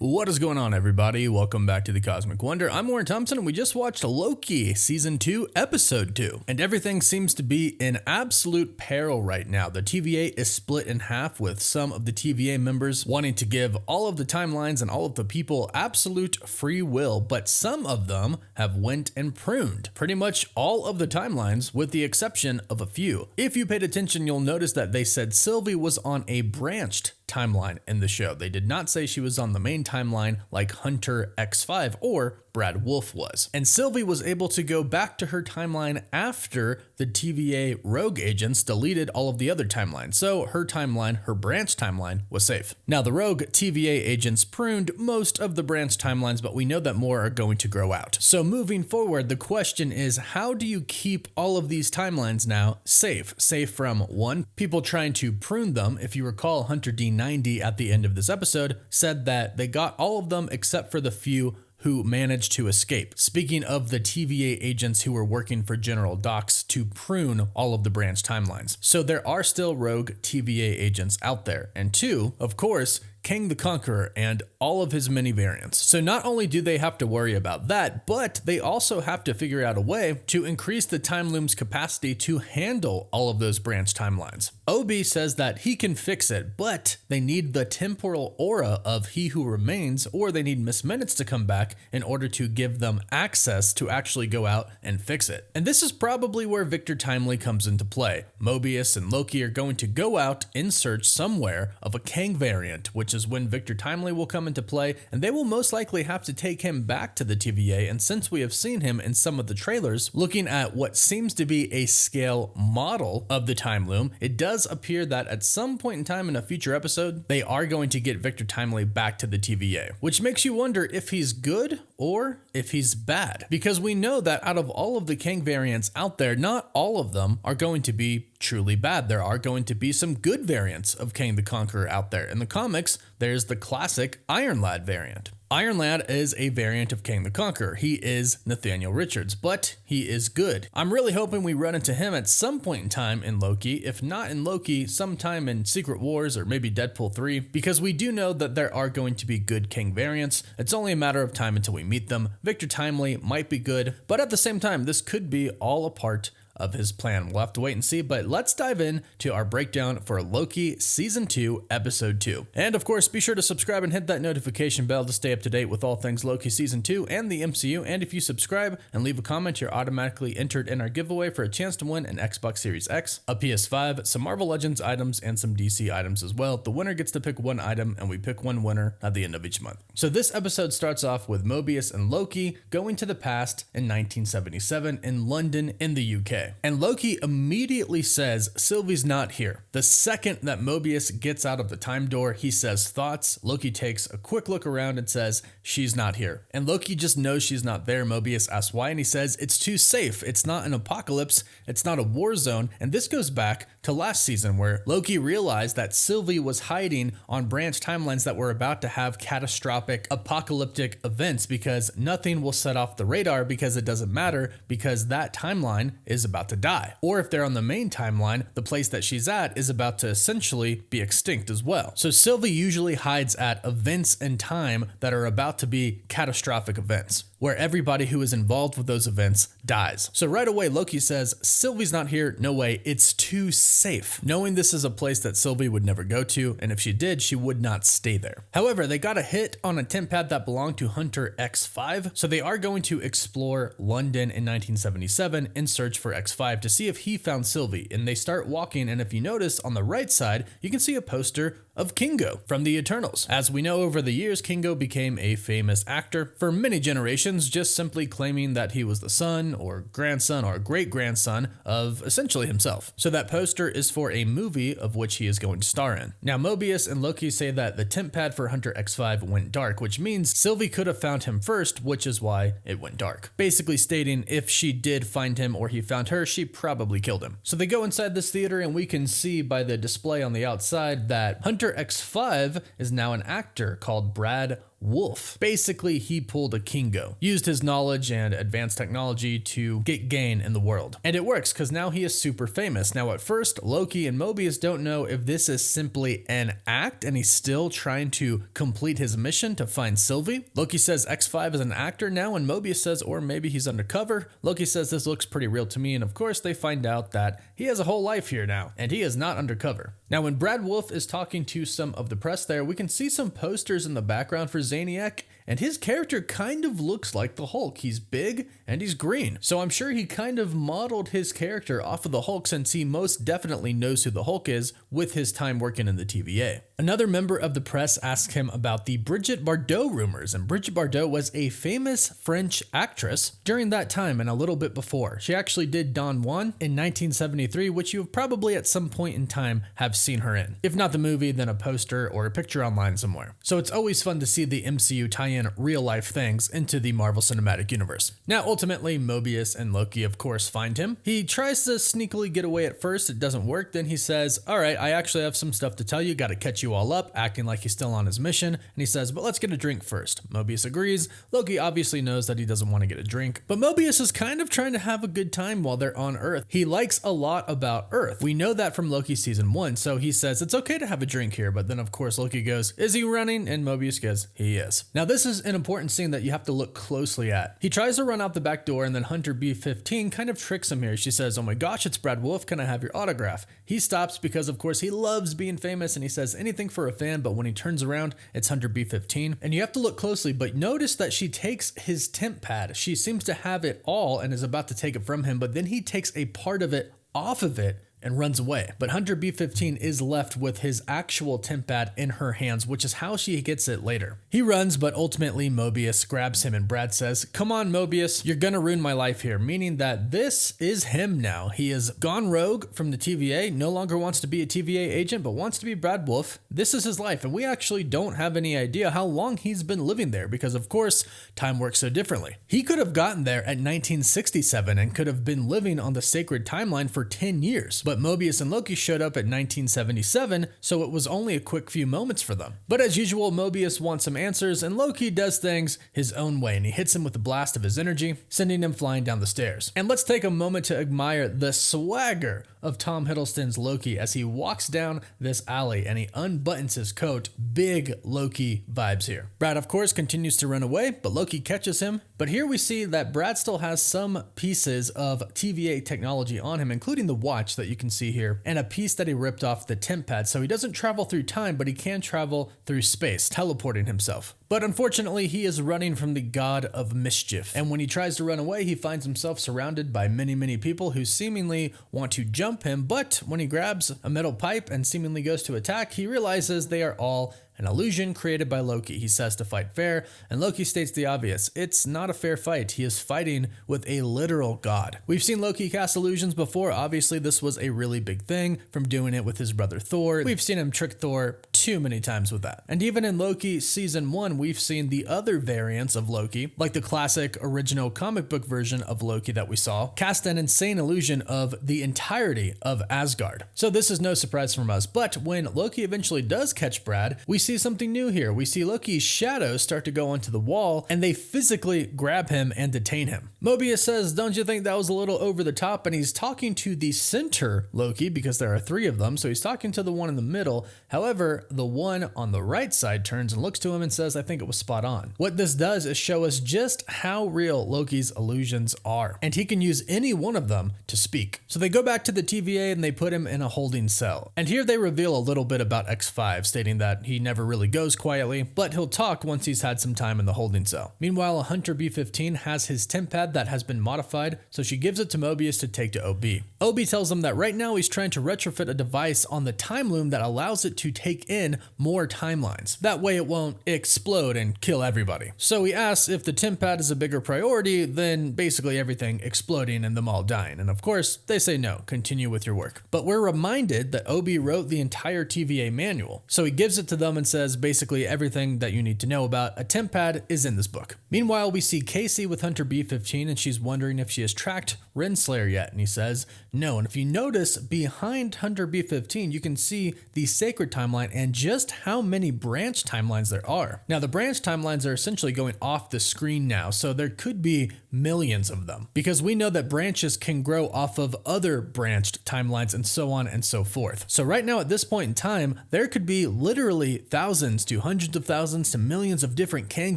What is going on, everybody? Welcome back to the Cosmic Wonder. I'm Warren Thompson, and we just watched Loki Season 2, Episode 2. And everything seems to be in absolute peril right now. The TVA is split in half, with some of the TVA members wanting to give all of the timelines and all of the people absolute free will, but some of them have went and pruned pretty much all of the timelines, with the exception of a few. If you paid attention, you'll notice that they said Sylvie was on a branched timeline in the show. They did not say she was on the main timeline like Hunter X5 or Brad Wolf was. And Sylvie was able to go back to her timeline after the TVA rogue agents deleted all of the other timelines. So her timeline, her branch timeline, was safe. Now the rogue TVA agents pruned most of the branch timelines, but we know that more are going to grow out. So moving forward, the question is, how do you keep all of these timelines now safe? Safe from one, people trying to prune them. If you recall, Hunter D90 at the end of this episode said that they got all of them except for the few who managed to escape. Speaking of the TVA agents who were working for General Dox to prune all of the branch timelines. So there are still rogue TVA agents out there. And two, of course, Kang the Conqueror and all of his many variants. So not only do they have to worry about that, but they also have to figure out a way to increase the Time Loom's capacity to handle all of those branch timelines. Obi says that he can fix it, but they need the temporal aura of He Who Remains, or they need Miss Minutes to come back in order to give them access to actually go out and fix it. And this is probably where Victor Timely comes into play. Mobius and Loki are going to go out in search somewhere of a Kang variant, which is when Victor Timely will come into play, and they will most likely have to take him back to the TVA. And since we have seen him in some of the trailers, looking at what seems to be a scale model of the Time Loom, it does appear that at some point in time in a future episode, they are going to get Victor Timely back to the TVA, which makes you wonder if he's good or if he's bad. Because we know that out of all of the Kang variants out there, not all of them are going to be truly bad. There are going to be some good variants of Kang the Conqueror out there. In the comics, there's the classic Iron Lad variant. Iron Lad is a variant of Kang the Conqueror. He is Nathaniel Richards, but he is good. I'm really hoping we run into him at some point in time in Loki, if not in Loki, sometime in Secret Wars or maybe Deadpool 3, because we do know that there are going to be good Kang variants. It's only a matter of time until we meet them. Victor Timely might be good, but at the same time, this could be all a part of his plan. We'll have to wait and see, but let's dive in to our breakdown for Loki Season 2, Episode 2. And of course, be sure to subscribe and hit that notification bell to stay up to date with all things Loki Season 2 and the MCU. And if you subscribe and leave a comment, you're automatically entered in our giveaway for a chance to win an Xbox Series X, a PS5, some Marvel Legends items, and some DC items as well. The winner gets to pick one item, and we pick one winner at the end of each month. So this episode starts off with Mobius and Loki going to the past in 1977 in London in the UK. And Loki immediately says Sylvie's not here. The second that Mobius gets out of the time door, he says thoughts. Loki takes a quick look around and says she's not here. And Loki just knows she's not there. Mobius asks why, and he says it's too safe. It's not an apocalypse. It's not a war zone. And this goes back to last season, where Loki realized that Sylvie was hiding on branch timelines that were about to have catastrophic apocalyptic events, because nothing will set off the radar because it doesn't matter, because that timeline is about to die. Or if they're on the main timeline, the place that she's at is about to essentially be extinct as well. So Sylvie usually hides at events in time that are about to be catastrophic events, where everybody who is involved with those events dies. So right away, Loki says, Sylvie's not here, no way, it's too safe, knowing this is a place that Sylvie would never go to, and if she did, she would not stay there. However, they got a hit on a temp pad that belonged to Hunter X5, so they are going to explore London in 1977 in search for X5 to see if he found Sylvie. And they start walking, and if you notice on the right side, you can see a poster of Kingo from the Eternals. As we know, over the years, Kingo became a famous actor for many generations, just simply claiming that he was the son or grandson or great-grandson of essentially himself. So that poster is for a movie of which he is going to star in. Now, Mobius and Loki say that the temp pad for Hunter X5 went dark, which means Sylvie could have found him first, which is why it went dark. Basically stating if she did find him or he found her, she probably killed him. So they go inside this theater, and we can see by the display on the outside that Hunter X5 is now an actor called Brad wolf. Basically, he pulled a Kingo, used his knowledge and advanced technology to get gain in the world. And it works because now he is super famous. Now at first, Loki and Mobius don't know if this is simply an act and he's still trying to complete his mission to find Sylvie. Loki says X5 is an actor now, and Mobius says, or maybe he's undercover. Loki says this looks pretty real to me, and of course they find out that he has a whole life here now, and he is not undercover. Now when Brad Wolf is talking to some of the press there, we can see some posters in the background for Zaniac, and his character kind of looks like the Hulk. He's big and he's green. So I'm sure he kind of modeled his character off of the Hulk, since he most definitely knows who the Hulk is with his time working in the TVA. Another member of the press asked him about the Brigitte Bardot rumors, and Brigitte Bardot was a famous French actress during that time and a little bit before. She actually did Don Juan in 1973, which you probably at some point in time have seen her in. If not the movie, then a poster or a picture online somewhere. So it's always fun to see the MCU tie in real life things into the Marvel Cinematic Universe. Now ultimately, Mobius and Loki of course find him. He tries to sneakily get away at first, it doesn't work. Then he says, all right, I actually have some stuff to tell you, gotta catch you all up, acting like he's still on his mission. And he says, but let's get a drink first. Mobius agrees. Loki obviously knows that he doesn't want to get a drink, but Mobius is kind of trying to have a good time while they're on Earth. He likes a lot about Earth. We know that from Loki season 1, so he says it's okay to have a drink here, but then of course Loki goes, is he running? And Mobius goes, he is. Now this is an important scene that you have to look closely at. He tries to run out the back door, and then Hunter B-15 kind of tricks him here. She says, oh my gosh, it's Brad Wolf, can I have your autograph? He stops because of course he loves being famous, and he says anything for a fan, but when he turns around, it's Hunter B-15. And you have to look closely, but notice that she takes his temp pad. She seems to have it all and is about to take it from him, but then he takes a part of it off of it and runs away. But Hunter B-15 is left with his actual temp pad in her hands, which is how she gets it later. He runs, but ultimately Mobius grabs him, and Brad says, come on Mobius, you're gonna ruin my life here, meaning that this is him now. He has gone rogue from the TVA, no longer wants to be a TVA agent, but wants to be Brad Wolf. This is his life, and we actually don't have any idea how long he's been living there, because of course, time works so differently. He could have gotten there at 1967 and could have been living on the sacred timeline for 10 years, but Mobius and Loki showed up at 1977, so it was only a quick few moments for them. But as usual, Mobius wants some answers, and Loki does things his own way, and he hits him with a blast of his energy, sending him flying down the stairs. And let's take a moment to admire the swagger of Tom Hiddleston's Loki as he walks down this alley and he unbuttons his coat. Big Loki vibes here. Brad, of course, continues to run away, but Loki catches him. But here we see that Brad still has some pieces of TVA technology on him, including the watch that you can see here, and a piece that he ripped off the temp pad. So he doesn't travel through time, but he can travel through space, teleporting himself. But unfortunately, he is running from the god of mischief. And when he tries to run away, he finds himself surrounded by many people who seemingly want to jump him. But when he grabs a metal pipe and seemingly goes to attack, he realizes they are all an illusion created by Loki. He says to fight fair, and Loki states the obvious. It's not a fair fight. He is fighting with a literal god. We've seen Loki cast illusions before. Obviously, this was a really big thing from doing it with his brother Thor. We've seen him trick Thor too many times with that. And even in Loki season 1, we've seen the other variants of Loki, like the classic original comic book version of Loki that we saw, cast an insane illusion of the entirety of Asgard. So this is no surprise from us. But when Loki eventually does catch Brad, we see something new here. We see Loki's shadows start to go onto the wall, and they physically grab him and detain him. Mobius says, don't you think that was a little over the top? And he's talking to the center Loki, because there are 3 of them, so he's talking to the one in the middle. However, the one on the right side turns and looks to him and says, I think it was spot on. What this does is show us just how real Loki's illusions are, and he can use any one of them to speak. So they go back to the TVA and they put him in a holding cell. And here they reveal a little bit about X5, stating that he never really goes quietly, but he'll talk once he's had some time in the holding cell. Meanwhile, Hunter B-15 has his temp pad that has been modified, so she gives it to Mobius to take to OB. OB tells him that right now he's trying to retrofit a device on the time loom that allows it to take in more timelines. That way it won't explode and kill everybody. So he asks if the temp pad is a bigger priority than basically everything exploding and them all dying. And of course, they say no, continue with your work. But we're reminded that OB wrote the entire TVA manual. So he gives it to them and then says basically everything that you need to know about a temp pad is in this book. Meanwhile, we see Casey with Hunter B-15 and she's wondering if she has tracked Renslayer yet, and he says no. And if you notice behind Hunter B-15, you can see the sacred timeline and just how many branch timelines there are. Now, the branch timelines are essentially going off the screen now, so there could be millions of them because we know that branches can grow off of other branched timelines and so on and so forth. So right now at this point in time, there could be literally thousands to hundreds of thousands to millions of different Kang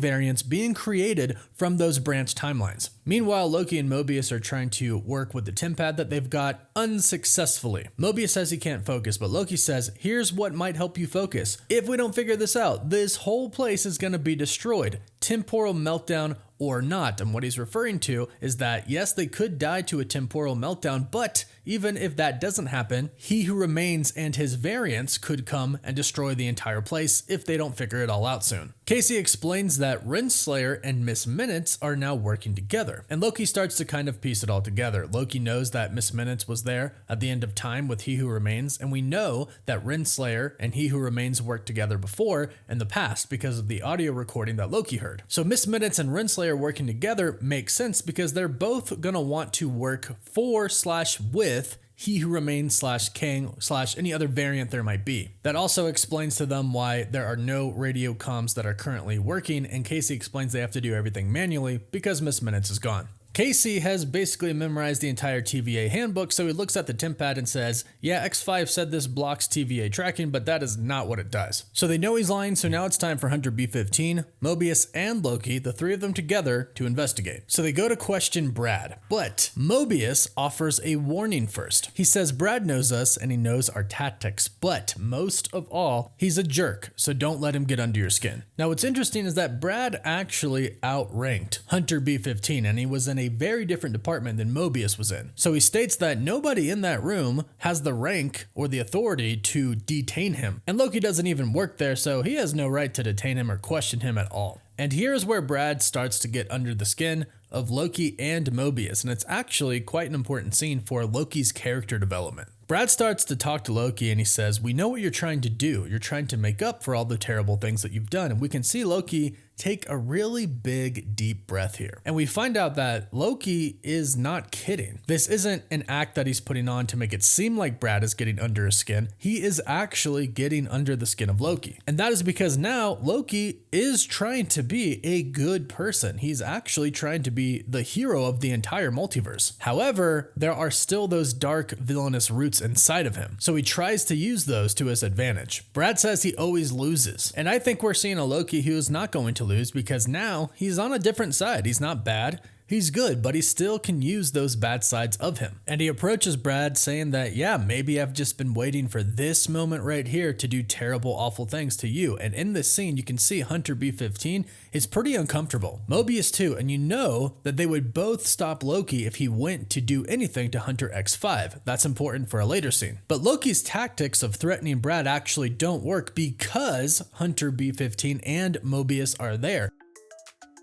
variants being created from those branched timelines. Meanwhile, Loki and Mobius are trying to work with the temp pad that they've got unsuccessfully. Mobius says he can't focus, but Loki says, here's what might help you focus. If we don't figure this out, this whole place is going to be destroyed. Temporal meltdown or not. And what he's referring to is that, yes, they could die to a temporal meltdown, but even if that doesn't happen, He Who Remains and his variants could come and destroy the entire place if they don't figure it all out soon. Casey explains that Renslayer and Miss Minutes are now working together, and Loki starts to kind of piece it all together. Loki knows that Miss Minutes was there at the end of time with He Who Remains, and we know that Renslayer and He Who Remains worked together before in the past because of the audio recording that Loki heard. So Miss Minutes and Renslayer working together makes sense because they're both gonna want to work for/with He Who Remains /Kang / any other variant there might be. That also explains to them why there are no radio comms that are currently working, and Casey explains they have to do everything manually because Miss Minutes is gone. Casey has basically memorized the entire TVA handbook, so he looks at the temp pad and says, yeah, X5 said this blocks TVA tracking, but that is not what it does. So they know he's lying, so now it's time for Hunter B-15, Mobius, and Loki, the three of them together, to investigate. So they go to question Brad, but Mobius offers a warning first. He says Brad knows us and he knows our tactics, but most of all, he's a jerk, so don't let him get under your skin. Now what's interesting is that Brad actually outranked Hunter B-15, and he was in a very different department than Mobius was in. So he states that nobody in that room has the rank or the authority to detain him. And Loki doesn't even work there, so he has no right to detain him or question him at all. And here's where Brad starts to get under the skin of Loki and Mobius, and it's actually quite an important scene for Loki's character development. Brad starts to talk to Loki and he says, we know what you're trying to do. You're trying to make up for all the terrible things that you've done. And we can see Loki take a really big, deep breath here. And we find out that Loki is not kidding. This isn't an act that he's putting on to make it seem like Brad is getting under his skin. He is actually getting under the skin of Loki. And that is because now Loki is trying to be a good person. He's actually trying to be the hero of the entire multiverse. However, there are still those dark, villainous roots inside of him. So he tries to use those to his advantage. Brad says he always loses. And I think we're seeing a Loki who is not going to lose because now he's on a different side. He's not bad. He's good, but he still can use those bad sides of him. And he approaches Brad saying that, yeah, maybe I've just been waiting for this moment right here to do terrible, awful things to you. And in this scene, you can see Hunter B-15 is pretty uncomfortable. Mobius too, and you know that they would both stop Loki if he went to do anything to Hunter X5. That's important for a later scene. But Loki's tactics of threatening Brad actually don't work because Hunter B-15 and Mobius are there.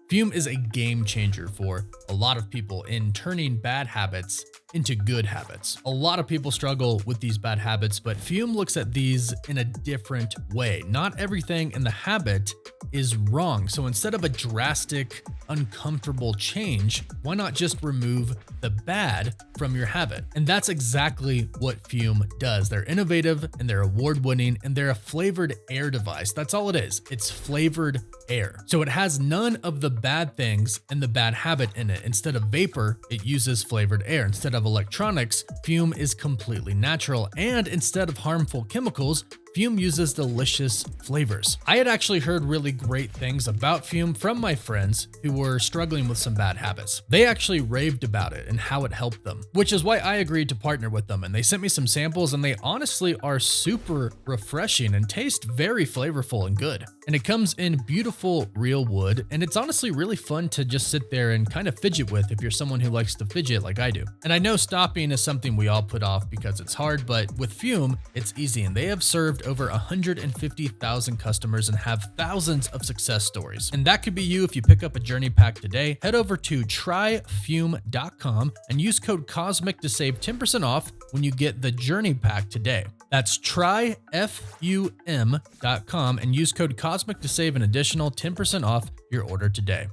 Fume is a game changer for a lot of people in turning bad habits into good habits. A lot of people struggle with these bad habits, but Fume looks at these in a different way. Not everything in the habit is wrong. So instead of a drastic, uncomfortable change, why not just remove the bad from your habit? And that's exactly what Fume does. They're innovative and they're award-winning and they're a flavored air device. That's all it is. It's flavored air. So it has none of the bad things and the bad habit in it. Instead of vapor, it uses flavored air. Instead of electronics, Fume is completely natural. And instead of harmful chemicals, Fume uses delicious flavors. I had actually heard really great things about Fume from my friends who were struggling with some bad habits. They actually raved about it and how it helped them, which is why I agreed to partner with them. And they sent me some samples and they honestly are super refreshing and taste very flavorful and good. And it comes in beautiful real wood, and it's honestly really fun to just sit there and kind of fidget with if you're someone who likes to fidget like I do. And I know stopping is something we all put off because it's hard, but with Fume, it's easy, and they have served over 150,000 customers and have thousands of success stories. And that could be you if you pick up a journey pack today. Head over to tryfume.com and use code COSMIC to save 10% off when you get the journey pack today. That's tryfum.com and use code COSMIC to save an additional 10% off your order today.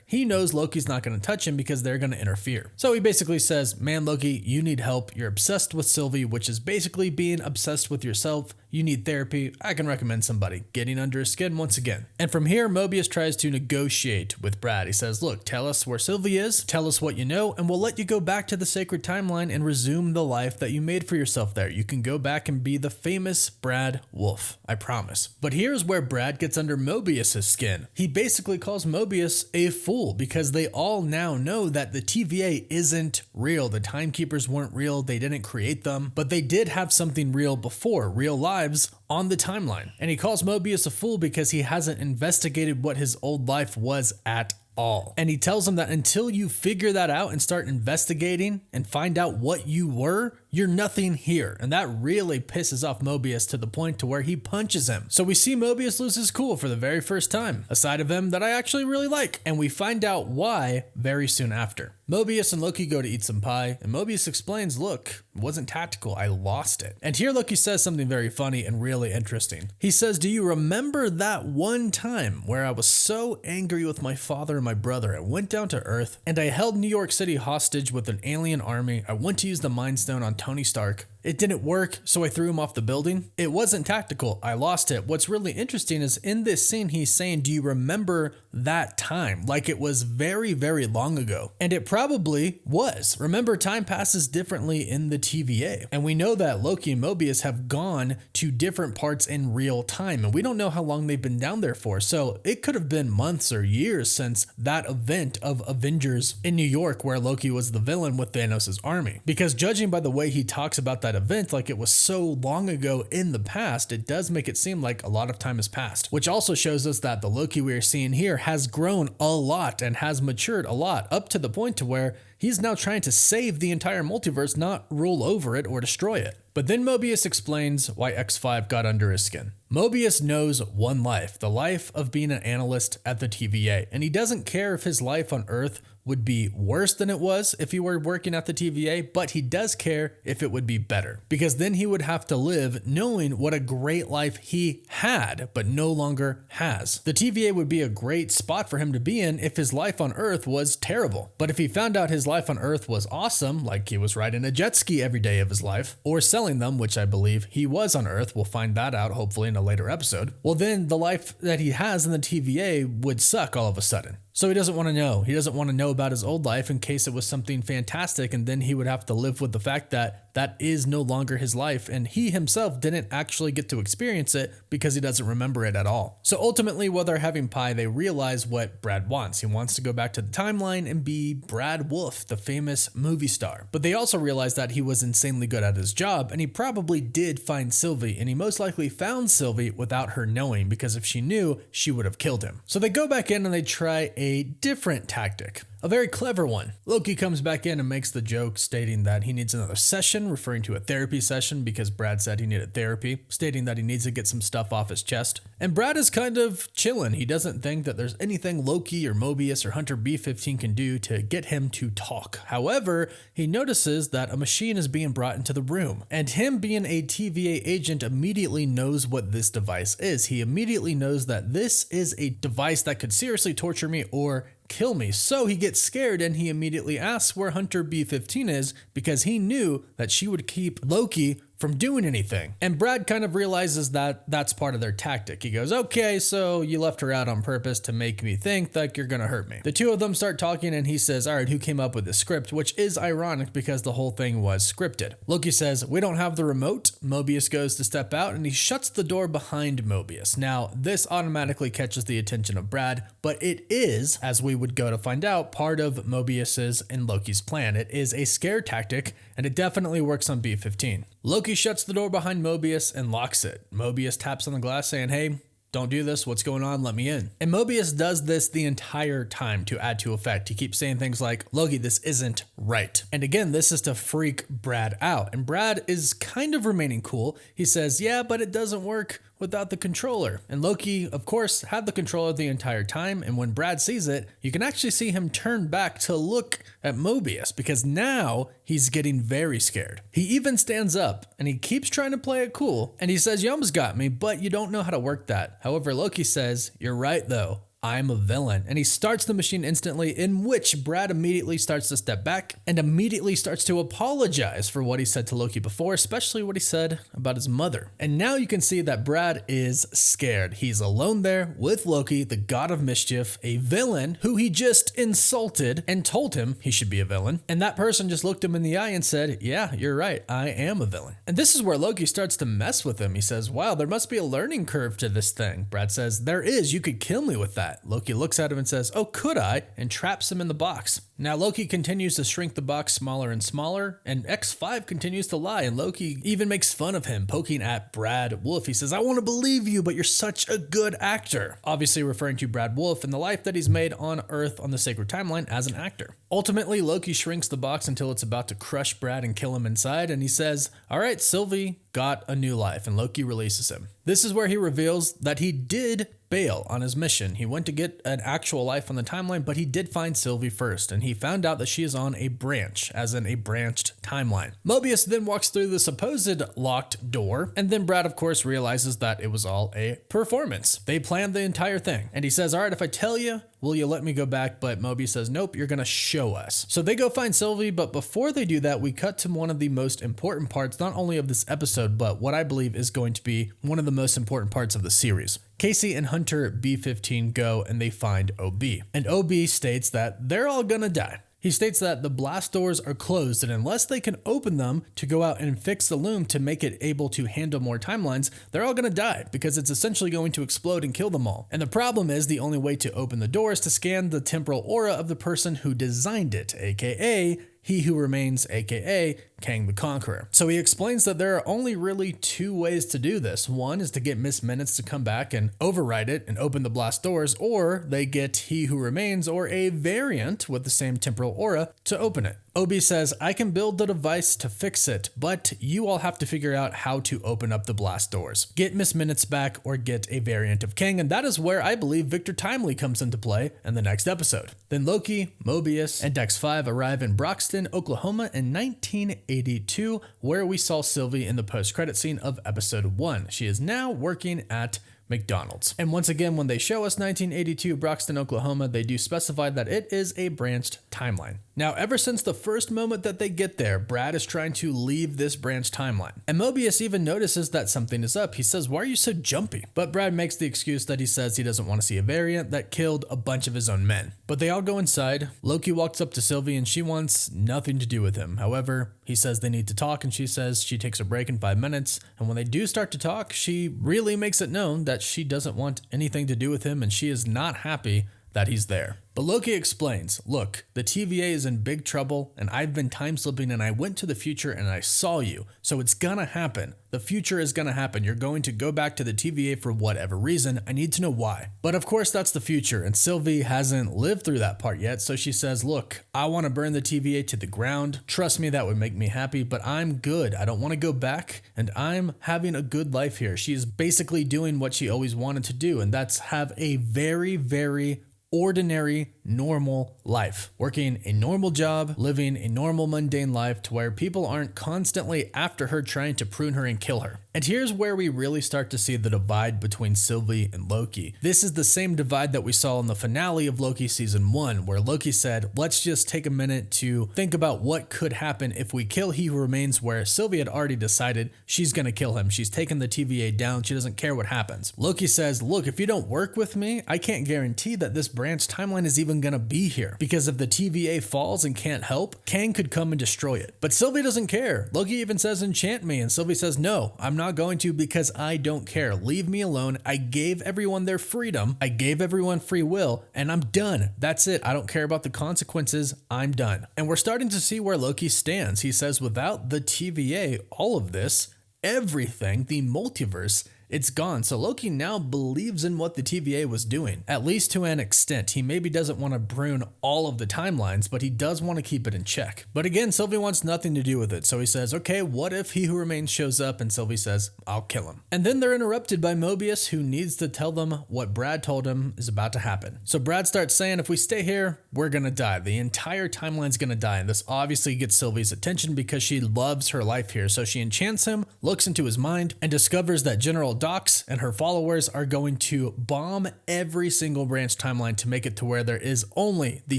He knows Loki's not going to touch him because they're going to interfere. So he basically says, man, Loki, you need help. You're obsessed with Sylvie, which is basically being obsessed with yourself. You need therapy. I can recommend somebody getting under his skin once again. And from here, Mobius tries to negotiate with Brad. He says, look, tell us where Sylvie is, tell us what you know, and we'll let you go back to the sacred timeline and resume the life that you made for yourself there. You can go back and be the famous Brad Wolf, I promise. But here's where Brad gets under Mobius's skin. He basically calls Mobius a fool because they all now know that the TVA isn't real. The timekeepers weren't real. They didn't create them, but they did have something real before, real lives on the timeline. And he calls Mobius a fool because he hasn't investigated what his old life was at all. And he tells him that until you figure that out and start investigating and find out what you were, you're nothing here. And that really pisses off Mobius to the point to where he punches him. So we see Mobius lose his cool for the very first time, a side of him that I actually really like. And we find out why very soon after. Mobius and Loki go to eat some pie, and Mobius explains, look, it wasn't tactical, I lost it. And here Loki says something very funny and really interesting. He says, do you remember that one time where I was so angry with my father and my brother? I went down to Earth, and I held New York City hostage with an alien army. I went to use the Mind Stone on Tony Stark. It didn't work, so I threw him off the building. It wasn't tactical, I lost it. What's really interesting is in this scene, he's saying, do you remember that time? Like it was very, very long ago. And it probably was. Remember, time passes differently in the TVA. And we know that Loki and Mobius have gone to different parts in real time, and we don't know how long they've been down there for. So it could have been months or years since that event of Avengers in New York where Loki was the villain with Thanos' army. Because judging by the way he talks about that event like it was so long ago in the past, it does make it seem like a lot of time has passed, which also shows us that the Loki we are seeing here has grown a lot and has matured a lot, up to the point to where he's now trying to save the entire multiverse, not rule over it or destroy it. But then Mobius explains why X5 got under his skin. Mobius knows one life, the life of being an analyst at the TVA, and he doesn't care if his life on Earth would be worse than it was if he were working at the TVA, but he does care if it would be better, because then he would have to live knowing what a great life he had, but no longer has. The TVA would be a great spot for him to be in if his life on Earth was terrible. But if he found out his life on Earth was awesome, like he was riding a jet ski every day of his life, or selling them, which I believe he was on Earth, we'll find that out hopefully in a later episode, well then the life that he has in the TVA would suck all of a sudden. So he doesn't want to know. He doesn't want to know about his old life in case it was something fantastic, and then he would have to live with the fact that that is no longer his life, and he himself didn't actually get to experience it because he doesn't remember it at all. So ultimately, while they're having pie, they realize what Brad wants. He wants to go back to the timeline and be Brad Wolf, the famous movie star. But they also realize that he was insanely good at his job, and he probably did find Sylvie, and he most likely found Sylvie without her knowing, because if she knew, she would have killed him. So they go back in and they try a different tactic. A very clever one. Loki comes back in and makes the joke stating that he needs another session, referring to a therapy session because Brad said he needed therapy, stating that he needs to get some stuff off his chest. And Brad is kind of chilling. He doesn't think that there's anything Loki or Mobius or Hunter B-15 can do to get him to talk. However, he notices that a machine is being brought into the room, and him being a TVA agent immediately knows what this device is. He immediately knows that this is a device that could seriously torture me or kill me. So he gets scared and he immediately asks where Hunter B-15 is, because he knew that she would keep Loki from doing anything. And Brad kind of realizes that that's part of their tactic. He goes, okay, so you left her out on purpose to make me think like you're gonna hurt me. The two of them start talking and he says, all right, who came up with this script? Which is ironic because the whole thing was scripted. Loki says, we don't have the remote. Mobius goes to step out and he shuts the door behind Mobius. Now, this automatically catches the attention of Brad, but it is, as we would go to find out, part of Mobius's and Loki's plan. It is a scare tactic, and it definitely works on B-15. Loki shuts the door behind Mobius and locks it. Mobius taps on the glass saying, hey, don't do this. What's going on? Let me in. And Mobius does this the entire time to add to effect. He keeps saying things like, Loki, this isn't right. And again, this is to freak Brad out. And Brad is kind of remaining cool. He says, yeah, but it doesn't work without the controller. And Loki, of course, had the controller the entire time, and when Brad sees it, you can actually see him turn back to look at Mobius, because now he's getting very scared. He even stands up, and he keeps trying to play it cool, and he says, "You almost got me, but you don't know how to work that." However, Loki says, "You're right though. I'm a villain." And he starts the machine instantly, in which Brad immediately starts to step back and immediately starts to apologize for what he said to Loki before, especially what he said about his mother. And now you can see that Brad is scared. He's alone there with Loki, the god of mischief, a villain who he just insulted and told him he should be a villain. And that person just looked him in the eye and said, "Yeah, you're right. I am a villain." And this is where Loki starts to mess with him. He says, "Wow, there must be a learning curve to this thing." Brad says, "There is. You could kill me with that." Loki looks at him and says, "Oh, could I?" and traps him in the box. Now Loki continues to shrink the box smaller and smaller, and X5 continues to lie, and Loki even makes fun of him, poking at Brad Wolf. He says, "I want to believe you, but you're such a good actor." Obviously referring to Brad Wolf and the life that he's made on Earth on the Sacred Timeline as an actor. Ultimately, Loki shrinks the box until it's about to crush Brad and kill him inside, and he says, "All right, Sylvie got a new life," and Loki releases him. This is where he reveals that he did bail on his mission. He went to get an actual life on the timeline, but he did find Sylvie first, and he found out that she is on a branch, as in a branched timeline. Mobius then walks through the supposed locked door, and then Brad, of course, realizes that it was all a performance. They planned the entire thing, and he says, "All right, if I tell you, will you let me go back?" But Mobius says, "Nope, you're gonna show us." So they go find Sylvie, but before they do that, we cut to one of the most important parts, not only of this episode, but what I believe is going to be one of the most important parts of the series. Casey and Hunter B-15 go and they find OB. And OB states that they're all gonna die. He states that the blast doors are closed, and unless they can open them to go out and fix the loom to make it able to handle more timelines, they're all going to die because it's essentially going to explode and kill them all. And the problem is the only way to open the door is to scan the temporal aura of the person who designed it, aka He Who Remains, aka Kang the Conqueror. So he explains that there are only really two ways to do this. One is to get Miss Minutes to come back and override it and open the blast doors, or they get He Who Remains or a variant with the same temporal aura to open it. Obi says, "I can build the device to fix it, but you all have to figure out how to open up the blast doors. Get Miss Minutes back or get a variant of Kang," and that is where I believe Victor Timely comes into play in the next episode. Then Loki, Mobius, and X5 arrive in Broxton, Oklahoma in 1982, where we saw Sylvie in the post-credit scene of episode 1. She is now working at McDonald's. And once again, when they show us 1982 Broxton, Oklahoma, they do specify that it is a branched timeline. Now, ever since the first moment that they get there, Brad is trying to leave this branched timeline. And Mobius even notices that something is up. He says, "Why are you so jumpy?" But Brad makes the excuse that he says he doesn't want to see a variant that killed a bunch of his own men. But they all go inside. Loki walks up to Sylvie and she wants nothing to do with him. However, he says they need to talk, and she says she takes a break in 5 minutes. And when they do start to talk, she really makes it known that she doesn't want anything to do with him, and she is not happy that he's there. But Loki explains, "Look, the TVA is in big trouble, and I've been time slipping, and I went to the future and I saw you. So it's gonna happen. The future is gonna happen. You're going to go back to the TVA for whatever reason. I need to know why." But of course, that's the future, and Sylvie hasn't lived through that part yet. So she says, "Look, I want to burn the TVA to the ground. Trust me, that would make me happy, but I'm good. I don't want to go back, and I'm having a good life here." She's basically doing what she always wanted to do, and that's have a very, very ordinary, normal life, working a normal job, living a normal mundane life to where people aren't constantly after her trying to prune her and kill her. And here's where we really start to see the divide between Sylvie and Loki. This is the same divide that we saw in the finale of Loki season 1, where Loki said, "Let's just take a minute to think about what could happen if we kill He Who Remains," where Sylvie had already decided she's gonna kill him. She's taken the TVA down. She doesn't care what happens. Loki says, "Look, if you don't work with me, I can't guarantee that this branch timeline is even gonna be here, because if the TVA falls and can't help, Kang could come and destroy it." But Sylvie doesn't care. Loki even says, "Enchant me," and Sylvie says, "No, I'm not going to, because I don't care. Leave me alone. I gave everyone their freedom. I gave everyone free will, and I'm done. That's it. I don't care about the consequences. I'm done." And we're starting to see where Loki stands. He says, without the TVA, all of this, everything, the multiverse, it's gone. So Loki now believes in what the TVA was doing, at least to an extent. He maybe doesn't want to prune all of the timelines, but he does want to keep it in check. But again, Sylvie wants nothing to do with it. So he says, okay, what if He Who Remains shows up? And Sylvie says, I'll kill him. And then they're interrupted by Mobius, who needs to tell them what Brad told him is about to happen. So Brad starts saying, if we stay here, we're gonna die. The entire timeline's gonna die. And this obviously gets Sylvie's attention because she loves her life here. So she enchants him, looks into his mind, and discovers that General Dox and her followers are going to bomb every single branch timeline to make it to where there is only the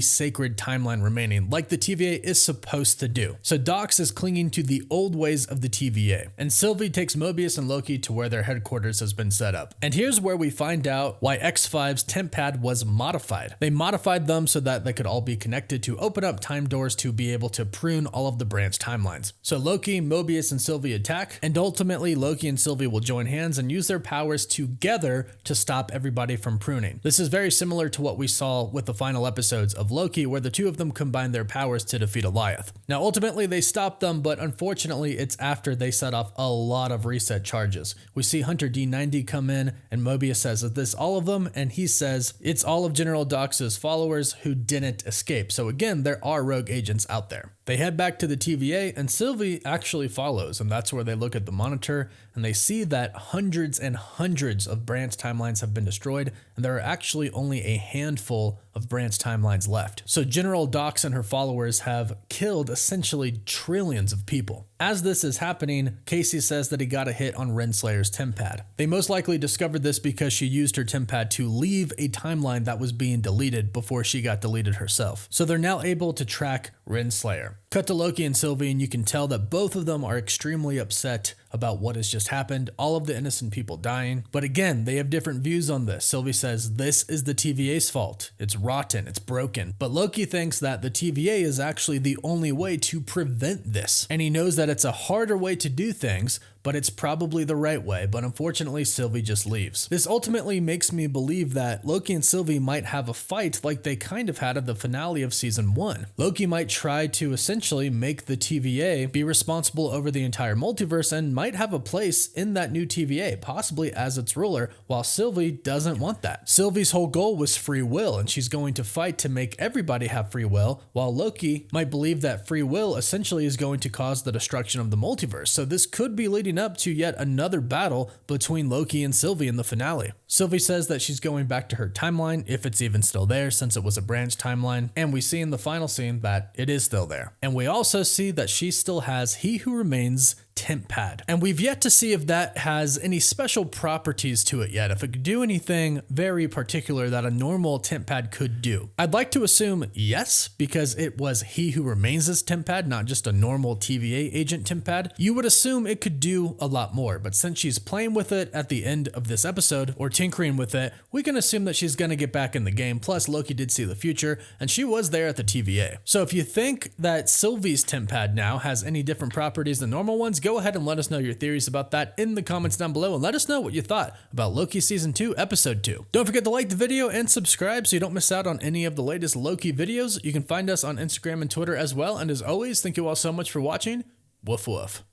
sacred timeline remaining, like the TVA is supposed to do. So Dox is clinging to the old ways of the TVA, and Sylvie takes Mobius and Loki to where their headquarters has been set up. And here's where we find out why X5's temp pad was modified. They modified them so that they could all be connected to open up time doors to be able to prune all of the branch timelines. So Loki, Mobius, and Sylvie attack, and ultimately Loki and Sylvie will join hands and use their powers together to stop everybody from pruning. This is very similar to what we saw with the final episodes of Loki, where the two of them combined their powers to defeat Goliath. Now ultimately they stopped them, but unfortunately it's after they set off a lot of reset charges. We see Hunter D90 come in, and Mobius says, is this all of them? And he says, it's all of General Dox's followers who didn't escape. So again, there are rogue agents out there. They head back to the TVA, and Sylvie actually follows, and that's where they look at the monitor and they see that hundreds and hundreds of branch timelines have been destroyed, and there are actually only a handful of branch timelines left. So General Dox and her followers have killed essentially trillions of people. As this is happening, Casey says that he got a hit on Renslayer's temp pad. They most likely discovered this because she used her temp pad to leave a timeline that was being deleted before she got deleted herself. So they're now able to track Renslayer. Cut to Loki and Sylvie, and you can tell that both of them are extremely upset about what has just happened, all of the innocent people dying. But again, they have different views on this. Sylvie says this is the TVA's fault. It's rotten, it's broken. But Loki thinks that the TVA is actually the only way to prevent this. And he knows that it's a harder way to do things, but it's probably the right way. But unfortunately, Sylvie just leaves. This ultimately makes me believe that Loki and Sylvie might have a fight like they kind of had at the finale of season 1. Loki might try to essentially make the TVA be responsible over the entire multiverse and might have a place in that new TVA, possibly as its ruler, while Sylvie doesn't want that. Sylvie's whole goal was free will, and she's going to fight to make everybody have free will, while Loki might believe that free will essentially is going to cause the destruction of the multiverse. So this could be leading up to yet another battle between Loki and Sylvie in the finale. Sylvie says that she's going back to her timeline, if it's even still there, since it was a branch timeline, and we see in the final scene that it is still there. And we also see that she still has He Who Remains temp pad. And we've yet to see if that has any special properties to it yet, if it could do anything very particular that a normal temp pad could do. I'd like to assume yes, because it was He Who Remains' temp pad, not just a normal TVA agent temp pad. You would assume it could do a lot more, but since she's playing with it at the end of this episode, or tinkering with it, we can assume that she's gonna get back in the game. Plus Loki did see the future, and she was there at the TVA. So if you think that Sylvie's temp pad now has any different properties than normal ones, go ahead and let us know your theories about that in the comments down below, and let us know what you thought about Loki Season 2, Episode 2. Don't forget to like the video and subscribe so you don't miss out on any of the latest Loki videos. You can find us on Instagram and Twitter as well, and as always, thank you all so much for watching. Woof woof.